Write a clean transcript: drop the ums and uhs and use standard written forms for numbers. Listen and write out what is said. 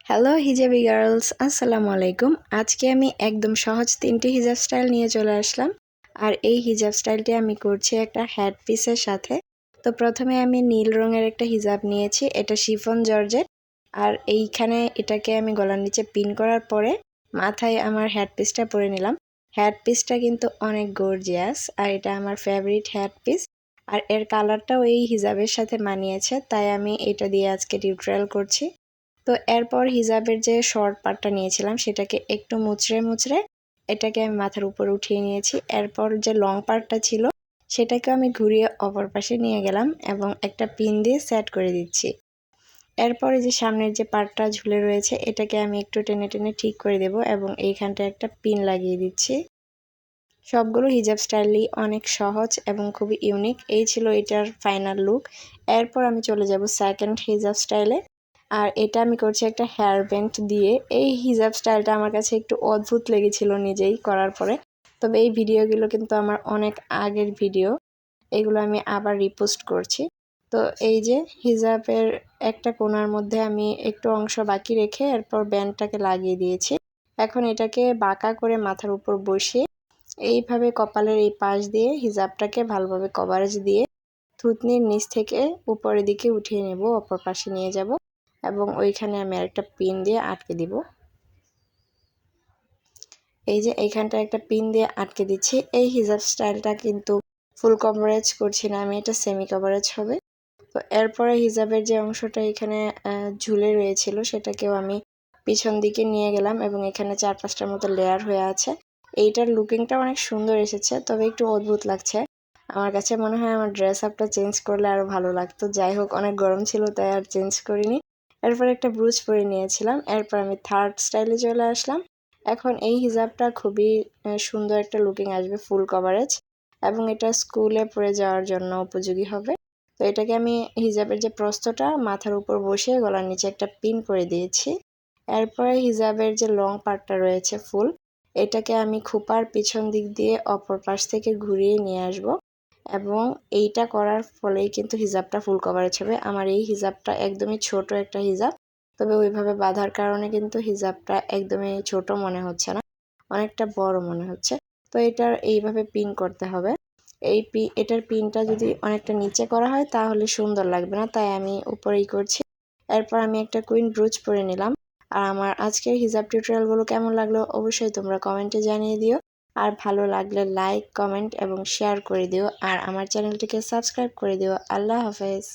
Hello hijabi girls, আসসালামু আলাইকুম। আজকে আমি একদম সহজ 3টি হিজাব স্টাইল নিয়ে চলে আসলাম। আর এই হিজাব স্টাইলটি আমি করছি একটা হেড পিসের সাথে। তো প্রথমে আমি নীল রঙের একটা হিজাব নিয়েছি, এটা শিফন জর্জেট। আর এইখানে এটাকে আমি গলার নিচে পিন করার পরে মাথায় আমার হেড পিসটা পরে নিলাম। হেড পিসটা কিন্তু অনেক গর্জিয়াস আর এটা আমার ফেভারিট হেড পিস। আর এর কালারটাও এই হিজাবের সাথে মানিয়েছে, তাই আমি এটা দিয়ে আজকে টিউটোরিয়াল করছি। তো এরপর হিজাবের যে শর্ট পার্টটা নিয়েছিলাম সেটাকে একটু মুচড়ে এটাকে আমি মাথার উপরে উঠিয়ে নিয়েছি। এরপর যে লং পার্টটা ছিল সেটাকে আমি ঘুরিয়ে অপর পাশে নিয়ে গেলাম এবং একটা পিন দিয়ে সেট করে দিচ্ছি। এরপরে যে সামনের যে পার্টটা ঝুলে রয়েছে এটাকে আমি একটু টেনে ঠিক করে দেব এবং এইখানটা একটা পিন লাগিয়ে দিচ্ছি। সবগুলো হিজাব স্টাইলই অনেক সহজ এবং খুবই ইউনিক। এই ছিল এটার ফাইনাল লুক। এরপর আমি চলে যাব সেকেন্ড হিজাব স্টাইলে। আর এটা আমি করছি একটা হেয়ার ব্যান্ড দিয়ে। এই হিজাব স্টাইলটা আমার কাছে একটু অদ্ভুত লেগেছিল নিজেই করার পরে। তবে এই ভিডিওগুলো কিন্তু আমার অনেক আগের ভিডিও, এগুলো আমি আবার রিপোস্ট করছি। তো এই যে হিজাবের একটা কোণার মধ্যে আমি একটু অংশ বাকি রেখে এরপর ব্যান্ডটাকে লাগিয়ে দিয়েছি। এখন এটাকে বাঁকা করে মাথার উপর বসিয়ে এইভাবে কপালের এই পাশ দিয়ে হিজাবটাকে ভালোভাবে কভারেজ দিয়ে থুতনির নিচ থেকে উপরের দিকে উঠিয়ে নেব, অপর পাশে নিয়ে যাব এবং ওইখানে আমি আরেকটা পিন দিয়ে আটকে দিব। এই যে এইখানটা একটা পিন দিয়ে আটকে দিচ্ছি। এই হিজাব স্টাইলটা কিন্তু ফুল কভারেজ করছি না, আমি এটা সেমি কভারেজ হবে। তো এরপরে হিজাবের যে অংশটা এখানে ঝুলে রয়েছিল সেটাকেও আমি পিছন দিকে নিয়ে গেলাম এবং এখানে 4-5টার মতো লেয়ার হয়ে আছে। এইটার লুকিংটা অনেক সুন্দর এসেছে, তবে একটু অদ্ভুত লাগছে আমার কাছে। মনে হয় আমার ড্রেস আপটা চেঞ্জ করলে আরও ভালো লাগতো। যাই হোক, অনেক গরম ছিল তাই আর চেঞ্জ করিনি। এরপর একটা ব্রুচ পরে নিয়েছিলাম। এরপর আমি থার্ড স্টাইলে চলে আসলাম। এখন এই হিজাবটা খুবই সুন্দর একটা লুকিং আসবে, ফুল কভারেজ, এবং এটা স্কুলে পরে যাওয়ার জন্য উপযোগী হবে। তো এটাকে আমি হিজাবের যে প্রস্থটা মাথার উপর বসিয়ে গলার নিচে একটা পিন করে দিয়েছি। এরপরে হিজাবের যে লং পার্টটা রয়েছে ফুল, এটাকে আমি খোপার পিছন দিক দিয়ে অপর পাশ থেকে ঘুরিয়ে নিয়ে আসব এবং এইটা করার ফলেই কিন্তু হিজাবটা ফুল কভারেজ হবে। আমার এই হিজাবটা একদমই ছোট একটা হিজাব, তবে ওইভাবে বাঁধার কারণে কিন্তু হিজাবটা একদমই ছোট মনে হচ্ছে না, অনেকটা বড় মনে হচ্ছে। তো এটার এইভাবে পিন করতে হবে। এটার পিনটা যদি অনেকটা নিচে করা হয় তাহলে সুন্দর লাগবে না, তাই আমি উপরেই করছি। এরপর আমি একটা কুইন ব্রুচ পরে নিলাম। আর আমার আজকের হিজাব টিউটোরিয়ালগুলো কেমন লাগলো অবশ্যই তোমরা কমেন্টে জানিয়ে দিও। আর ভালো লাগলে লাইক, কমেন্ট এবং শেয়ার করে দিও। আর আমার চ্যানেলটিকে সাবস্ক্রাইব করে দিও। আল্লাহ হাফেজ।